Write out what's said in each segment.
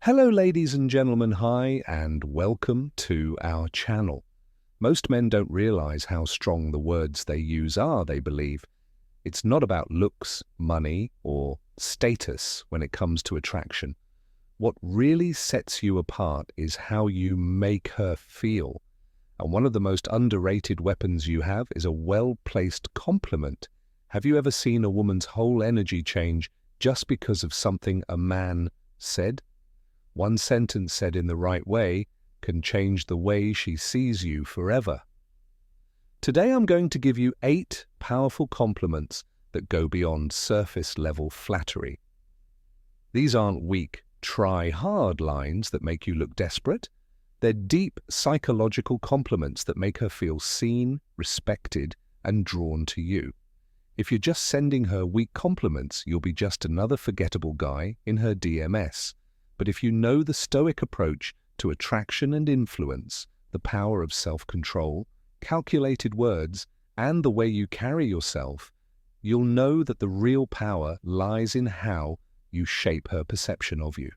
Hello ladies and gentlemen, hi and welcome to our channel. Most men don't realize how strong the words they use are, they believe. It's not about looks, money, or status when it comes to attraction. What really sets you apart is how you make her feel. And one of the most underrated weapons you have is a well-placed compliment. Have you ever seen a woman's whole energy change just because of something a man said? One sentence said in the right way can change the way she sees you forever. Today I'm going to give you 8 powerful compliments that go beyond surface-level flattery. These aren't weak, try-hard lines that make you look desperate. They're deep psychological compliments that make her feel seen, respected, and drawn to you. If you're just sending her weak compliments, you'll be just another forgettable guy in her DMS. But if you know the Stoic approach to attraction and influence, the power of self-control, calculated words, and the way you carry yourself, you'll know that the real power lies in how you shape her perception of you.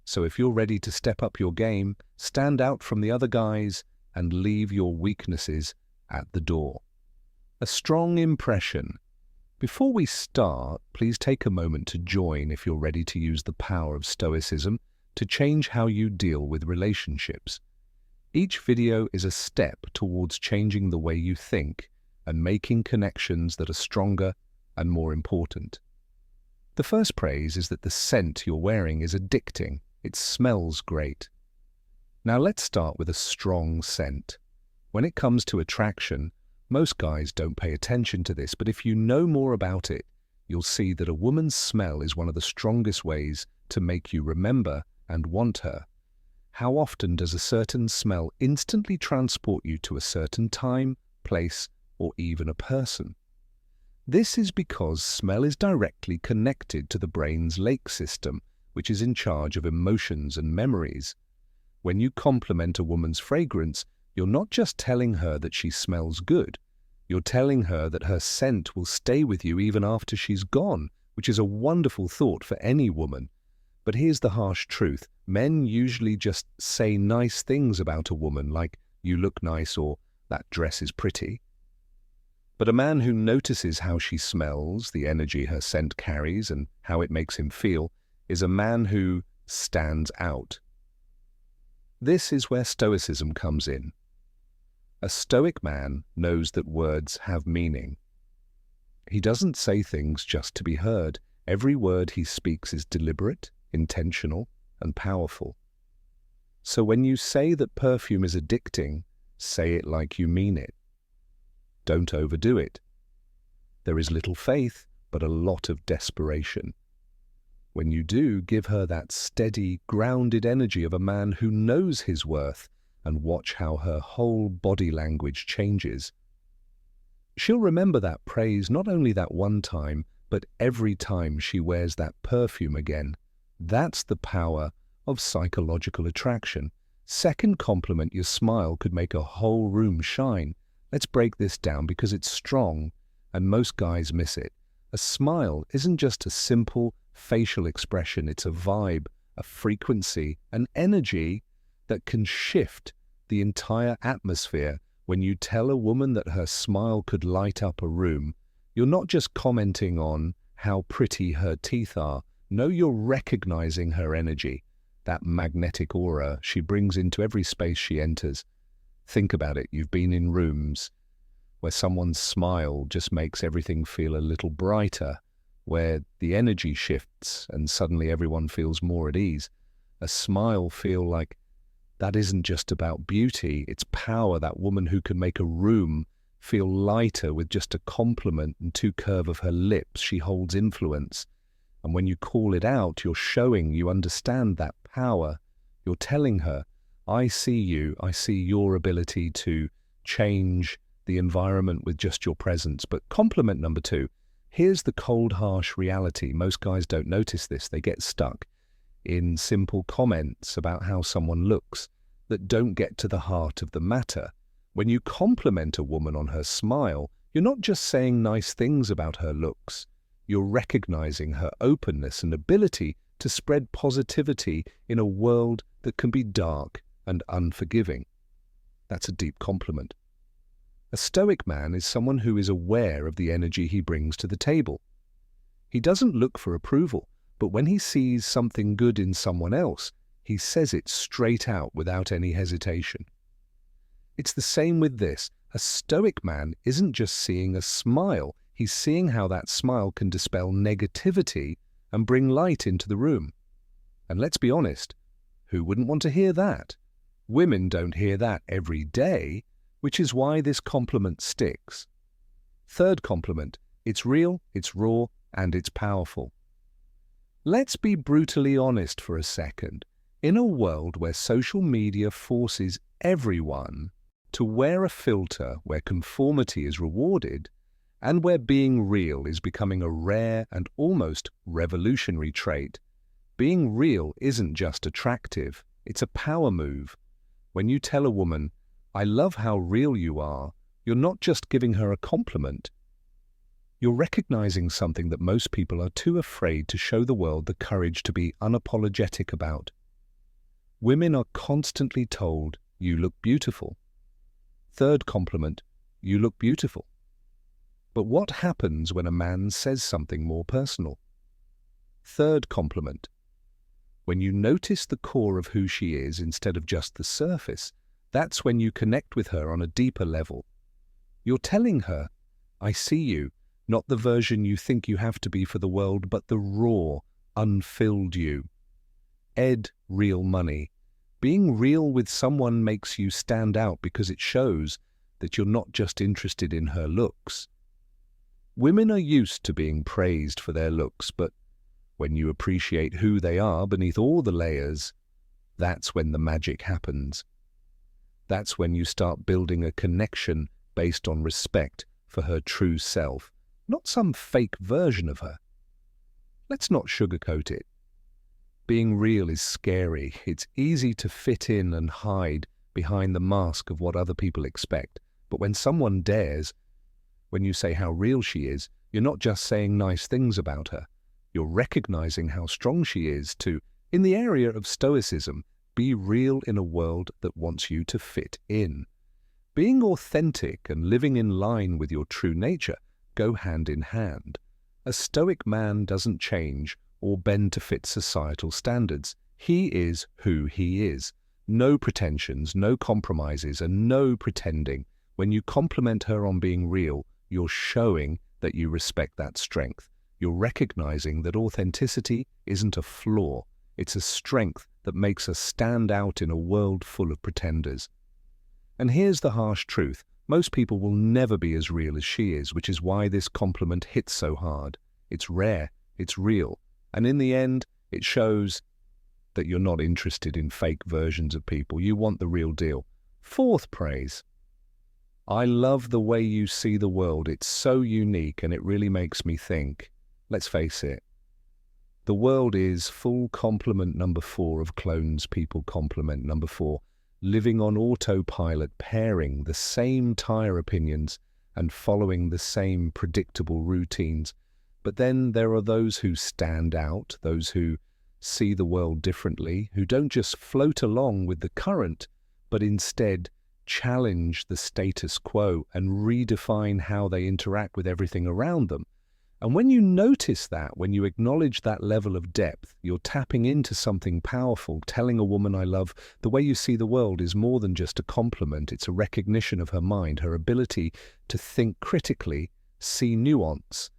So if you're ready to step up your game, stand out from the other guys, and leave your weaknesses at the door. A strong impression. Before we start, please take a moment to join if you're ready to use the power of Stoicism to change how you deal with relationships. Each video is a step towards changing the way you think and making connections that are stronger and more important. The first praise is that the scent you're wearing is addicting. It smells great. Now let's start with a strong scent. When it comes to attraction, most guys don't pay attention to this, but if you know more about it, you'll see that a woman's smell is one of the strongest ways to make you remember and want her. How often does a certain smell instantly transport you to a certain time, place, or even a person? This is because smell is directly connected to the brain's lake system, which is in charge of emotions and memories. When you compliment a woman's fragrance, you're not just telling her that she smells good. You're telling her that her scent will stay with you even after she's gone, which is a wonderful thought for any woman. But here's the harsh truth. Men usually just say nice things about a woman, like, "You look nice," or "That dress is pretty." But a man who notices how she smells, the energy her scent carries, and how it makes him feel, is a man who stands out. This is where Stoicism comes in. A Stoic man knows that words have meaning. He doesn't say things just to be heard. Every word he speaks is deliberate, intentional, and powerful. So when you say that perfume is addicting, say it like you mean it. Don't overdo it. There is little faith, but a lot of desperation. When you do, give her that steady, grounded energy of a man who knows his worth, and watch how her whole body language changes. She'll remember that praise not only that one time, but every time she wears that perfume again. That's the power of psychological attraction. Second compliment, your smile could make a whole room shine. Let's break this down because it's strong, and most guys miss it. A smile isn't just a simple facial expression, it's a vibe, a frequency, an energy that can shift the entire atmosphere. When you tell a woman that her smile could light up a room, you're not just commenting on how pretty her teeth are. No, you're recognizing her energy, that magnetic aura she brings into every space she enters. Think about it. You've been in rooms where someone's smile just makes everything feel a little brighter, where the energy shifts and suddenly everyone feels more at ease. A smile feel like that isn't just about beauty, it's power, that woman who can make a room feel lighter with just a compliment and 2 curve of her lips. She holds influence. And when you call it out, you're showing you understand that power. You're telling her, I see you, I see your ability to change the environment with just your presence. But compliment number 2, here's the cold, harsh reality. Most guys don't notice this. They get stuck in simple comments about how someone looks that don't get to the heart of the matter. When you compliment a woman on her smile, you're not just saying nice things about her looks. You're recognizing her openness and ability to spread positivity in a world that can be dark and unforgiving. That's a deep compliment. A stoic man is someone who is aware of the energy he brings to the table. He doesn't look for approval, but when he sees something good in someone else, he says it straight out without any hesitation. It's the same with this. A stoic man isn't just seeing a smile, he's seeing how that smile can dispel negativity and bring light into the room. And let's be honest, who wouldn't want to hear that? Women don't hear that every day, which is why this compliment sticks. Third compliment, it's real, it's raw, and it's powerful. Let's be brutally honest for a second. In a world where social media forces everyone to wear a filter where conformity is rewarded, and where being real is becoming a rare and almost revolutionary trait, being real isn't just attractive, it's a power move. When you tell a woman, "I love how real you are," you're not just giving her a compliment. You're recognizing something that most people are too afraid to show the world the courage to be unapologetic about. Women are constantly told, "You look beautiful." Third compliment, "You look beautiful." But what happens when a man says something more personal? Third compliment, when you notice the core of who she is instead of just the surface, that's when you connect with her on a deeper level. You're telling her, "I see you, not the version you think you have to be for the world, but the raw, unfilled you." Real money. Being real with someone makes you stand out because it shows that you're not just interested in her looks. Women are used to being praised for their looks, but when you appreciate who they are beneath all the layers, that's when the magic happens. That's when you start building a connection based on respect for her true self, not some fake version of her. Let's not sugarcoat it. Being real is scary. It's easy to fit in and hide behind the mask of what other people expect. But when someone dares, when you say how real she is, you're not just saying nice things about her. You're recognizing how strong she is to, in the area of stoicism, be real in a world that wants you to fit in. Being authentic and living in line with your true nature go hand in hand. A stoic man doesn't change or bend to fit societal standards. He is who he is. No pretensions, no compromises, and no pretending. When you compliment her on being real, you're showing that you respect that strength. You're recognizing that authenticity isn't a flaw. It's a strength that makes us stand out in a world full of pretenders. And here's the harsh truth. Most people will never be as real as she is, which is why this compliment hits so hard. It's rare, it's real, and in the end, it shows that you're not interested in fake versions of people. You want the real deal. Fourth praise. I love the way you see the world. It's so unique and it really makes me think. Let's face it. The world is full compliment number 4 of clones people compliment number 4. Living on autopilot, pairing the same tire opinions and following the same predictable routines. But then there are those who stand out, those who see the world differently, who don't just float along with the current, but instead challenge the status quo and redefine how they interact with everything around them. And when you notice that, when you acknowledge that level of depth, you're tapping into something powerful. Telling a woman, "I love the way you see the world," is more than just a compliment. It's a recognition of her mind, her ability to think critically, see nuance,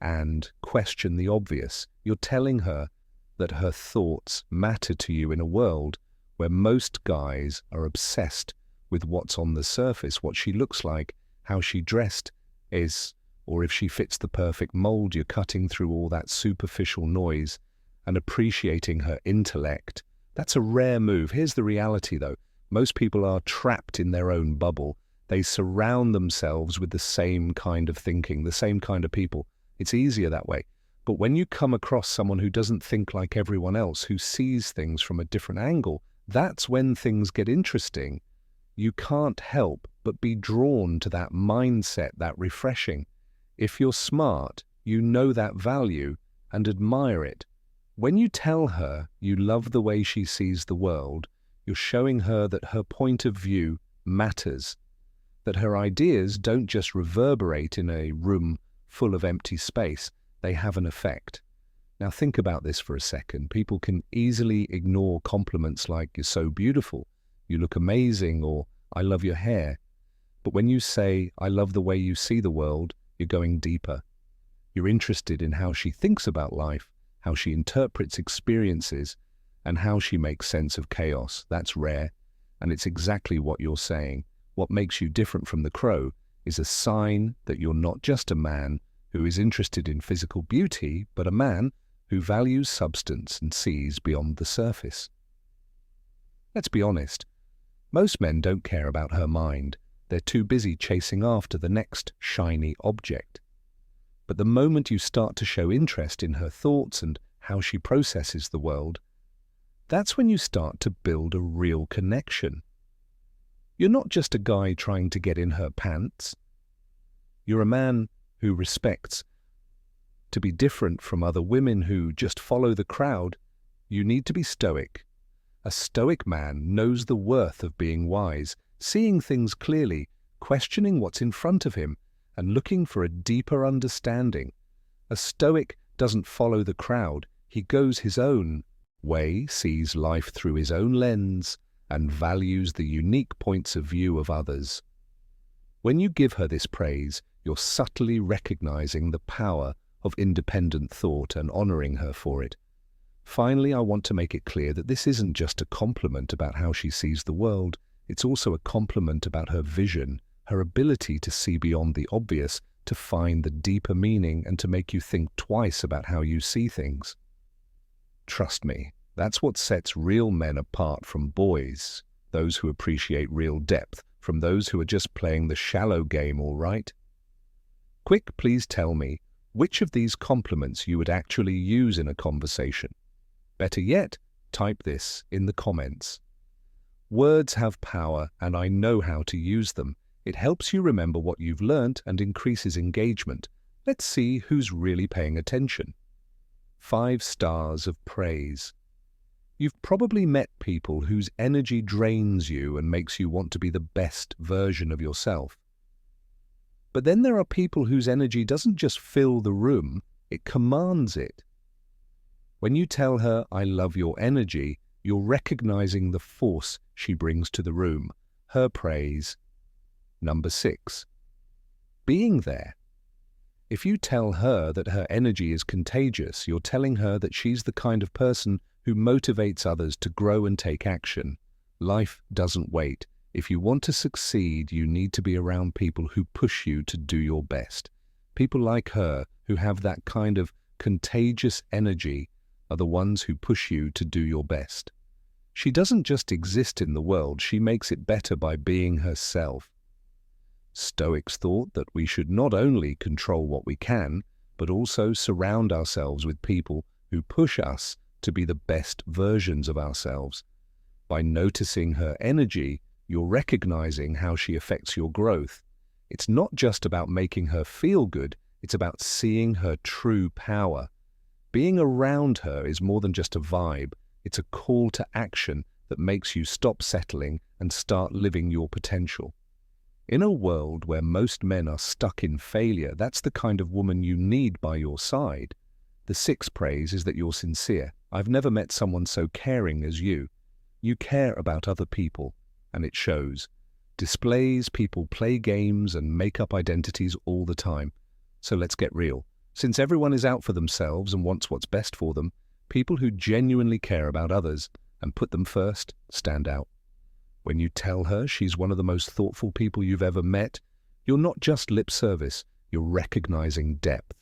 and question the obvious. You're telling her that her thoughts matter to you in a world where most guys are obsessed with what's on the surface, what she looks like, how she dressed is, or if she fits the perfect mold. You're cutting through all that superficial noise and appreciating her intellect. That's a rare move. Here's the reality, though. Most people are trapped in their own bubble. They surround themselves with the same kind of thinking, the same kind of people. It's easier that way. But when you come across someone who doesn't think like everyone else, who sees things from a different angle, that's when things get interesting. You can't help but be drawn to that mindset, that refreshing. If you're smart, you know that value and admire it. When you tell her you love the way she sees the world, you're showing her that her point of view matters, that her ideas don't just reverberate in a room full of empty space, they have an effect. Now think about this for a second. People can easily ignore compliments like "you're so beautiful," "you look amazing," or "I love your hair." But when you say "I love the way you see the world," you're going deeper. You're interested in how she thinks about life, how she interprets experiences, and how she makes sense of chaos. That's rare, and it's exactly what you're saying. What makes you different from the crow is a sign that you're not just a man who is interested in physical beauty, but a man who values substance and sees beyond the surface. Let's be honest, most men don't care about her mind. They're too busy chasing after the next shiny object. But the moment you start to show interest in her thoughts and how she processes the world, that's when you start to build a real connection. You're not just a guy trying to get in her pants. You're a man who respects. To be different from other women who just follow the crowd, you need to be stoic. A stoic man knows the worth of being wise, seeing things clearly, questioning what's in front of him, and looking for a deeper understanding. A stoic doesn't follow the crowd. He goes his own way, sees life through his own lens, and values the unique points of view of others. When you give her this praise, you're subtly recognizing the power of independent thought and honoring her for it. Finally, I want to make it clear that this isn't just a compliment about how she sees the world. It's also a compliment about her vision, her ability to see beyond the obvious, to find the deeper meaning, and to make you think twice about how you see things. Trust me, that's what sets real men apart from boys, those who appreciate real depth, from those who are just playing the shallow game, all right? Quick, please tell me which of these compliments you would actually use in a conversation. Better yet, type this in the comments. Words have power, and I know how to use them. It helps you remember what you've learnt and increases engagement. Let's see who's really paying attention. 5 stars of praise. You've probably met people whose energy drains you and makes you want to be the best version of yourself. But then there are people whose energy doesn't just fill the room, it commands it. When you tell her, "I love your energy," you're recognizing the force she brings to the room, her praise. Number 6. Being there. If you tell her that her energy is contagious, you're telling her that she's the kind of person who motivates others to grow and take action. Life doesn't wait. If you want to succeed, you need to be around people who push you to do your best. People like her, who have that kind of contagious energy, are the ones who push you to do your best. She doesn't just exist in the world, she makes it better by being herself. Stoics thought that we should not only control what we can, but also surround ourselves with people who push us to be the best versions of ourselves. By noticing her energy, you're recognizing how she affects your growth. It's not just about making her feel good, it's about seeing her true power. Being around her is more than just a vibe, it's a call to action that makes you stop settling and start living your potential. In a world where most men are stuck in failure, that's the kind of woman you need by your side. The 6th praise is that you're sincere. I've never met someone so caring as you. You care about other people, and it shows. Displays, people play games and make up identities all the time. So let's get real. Since everyone is out for themselves and wants what's best for them, people who genuinely care about others and put them first stand out. When you tell her she's one of the most thoughtful people you've ever met, you're not just lip service, you're recognizing depth.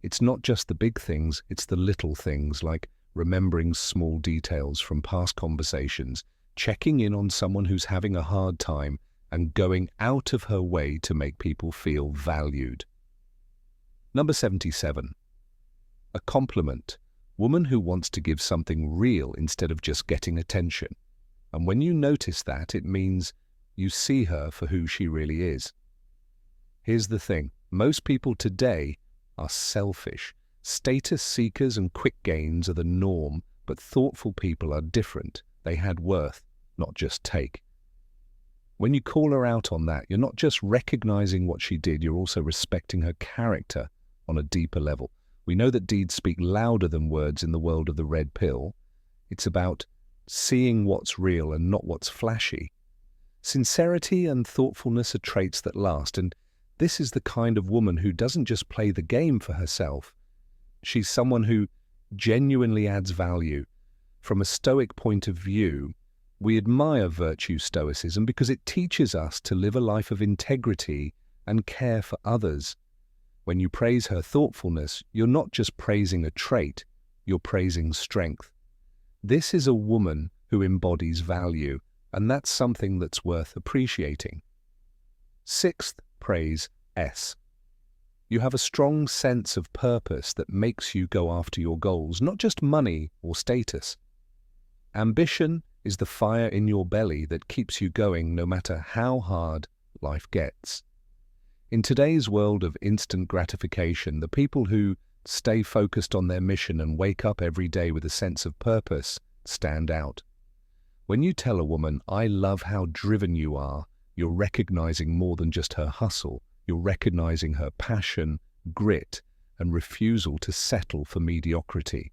It's not just the big things, it's the little things, like remembering small details from past conversations, checking in on someone who's having a hard time, and going out of her way to make people feel valued. Number 77. A compliment. Woman who wants to give something real instead of just getting attention. And when you notice that, it means you see her for who she really is. Here's the thing. Most people today are selfish. Status seekers and quick gains are the norm, but thoughtful people are different. They had worth, not just take. When you call her out on that, you're not just recognizing what she did, you're also respecting her character on a deeper level. We know that deeds speak louder than words in the world of the red pill. It's about seeing what's real and not what's flashy. Sincerity and thoughtfulness are traits that last, and this is the kind of woman who doesn't just play the game for herself. She's someone who genuinely adds value. From a Stoic point of view, we admire virtue stoicism because it teaches us to live a life of integrity and care for others. When you praise her thoughtfulness, you're not just praising a trait, you're praising strength. This is a woman who embodies value, and that's something that's worth appreciating. Sixth praise, S. You have a strong sense of purpose that makes you go after your goals, not just money or status. Ambition is the fire in your belly that keeps you going no matter how hard life gets. In today's world of instant gratification, the people who stay focused on their mission and wake up every day with a sense of purpose stand out. When you tell a woman, "I love how driven you are," you're recognizing more than just her hustle. You're recognizing her passion, grit, and refusal to settle for mediocrity.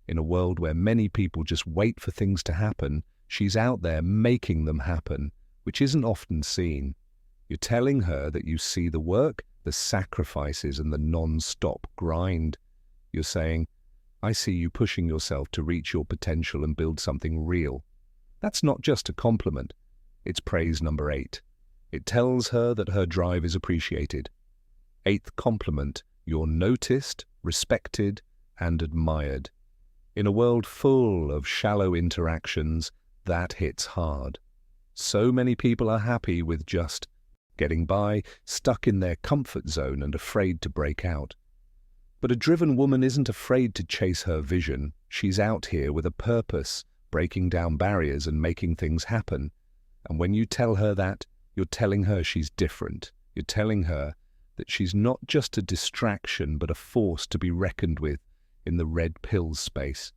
In a world where many people just wait for things to happen, she's out there making them happen, which isn't often seen. You're telling her that you see the work, the sacrifices, and the non-stop grind. You're saying, "I see you pushing yourself to reach your potential and build something real." That's not just a compliment. It's praise number 8. It tells her that her drive is appreciated. 8th compliment, you're noticed, respected, and admired. In a world full of shallow interactions, that hits hard. So many people are happy with just getting by, stuck in their comfort zone and afraid to break out. But a driven woman isn't afraid to chase her vision. She's out here with a purpose, breaking down barriers and making things happen. And when you tell her that, you're telling her she's different. You're telling her that she's not just a distraction, but a force to be reckoned with in the red pill space.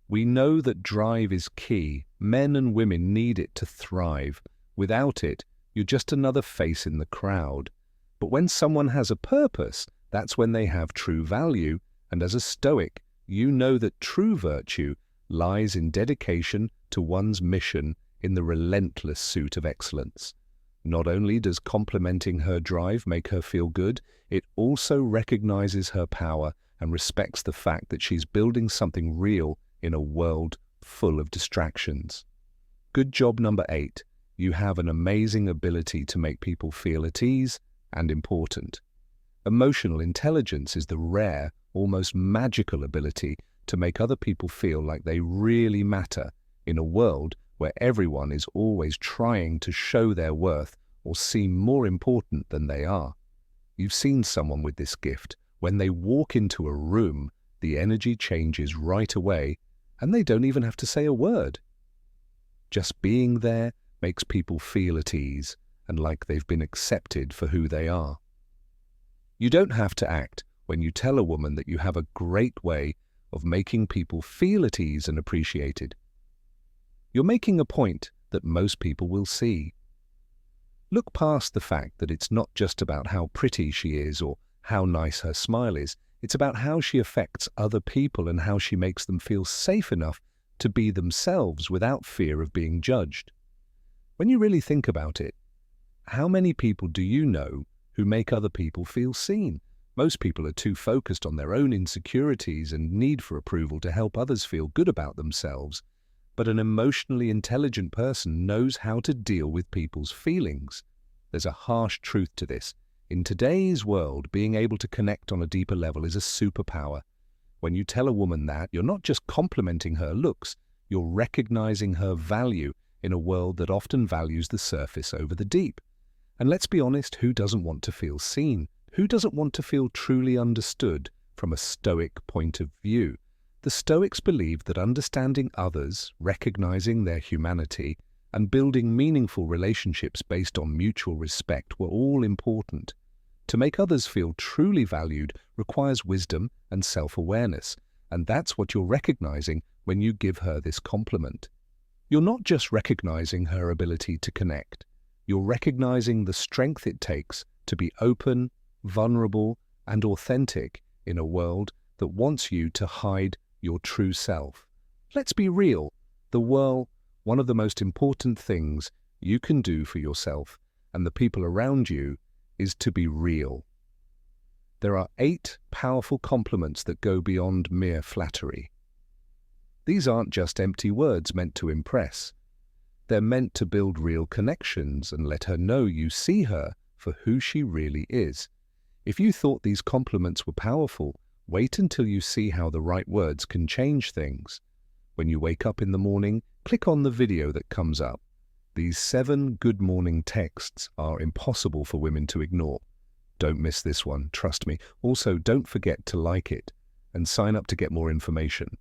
We know that drive is key. Men and women need it to thrive. Without it, you're just another face in the crowd. But when someone has a purpose, that's when they have true value. And as a Stoic, you know that true virtue lies in dedication to one's mission in the relentless pursuit of excellence. Not only does complimenting her drive make her feel good, it also recognizes her power and respects the fact that she's building something real in a world full of distractions. Good job number 8. You have an amazing ability to make people feel at ease and important. Emotional intelligence is the rare, almost magical ability to make other people feel like they really matter in a world where everyone is always trying to show their worth or seem more important than they are. You've seen someone with this gift. When they walk into a room, the energy changes right away, and they don't even have to say a word. Just being there makes people feel at ease and like they've been accepted for who they are. You don't have to act when you tell a woman that you have a great way of making people feel at ease and appreciated. You're making a point that most people will see. Look past the fact that it's not just about how pretty she is or how nice her smile is. It's about how she affects other people and how she makes them feel safe enough to be themselves without fear of being judged. When you really think about it, how many people do you know who make other people feel seen? Most people are too focused on their own insecurities and need for approval to help others feel good about themselves. But an emotionally intelligent person knows how to deal with people's feelings. There's a harsh truth to this. In today's world, being able to connect on a deeper level is a superpower. When you tell a woman that, you're not just complimenting her looks, you're recognizing her value in a world that often values the surface over the deep. And let's be honest, who doesn't want to feel seen? Who doesn't want to feel truly understood from a Stoic point of view? The Stoics believed that understanding others, recognizing their humanity, and building meaningful relationships based on mutual respect were all important. To make others feel truly valued requires wisdom and self-awareness, and that's what you're recognizing when you give her this compliment. You're not just recognizing her ability to connect. You're recognizing the strength it takes to be open, vulnerable, and authentic in a world that wants you to hide your true self. Let's be real. One of the most important things you can do for yourself and the people around you is to be real. There are 8 powerful compliments that go beyond mere flattery. These aren't just empty words meant to impress. They're meant to build real connections and let her know you see her for who she really is. If you thought these compliments were powerful, wait until you see how the right words can change things. When you wake up in the morning, click on the video that comes up. These 7 good morning texts are impossible for women to ignore. Don't miss this one, trust me. Also, don't forget to like it and sign up to get more information.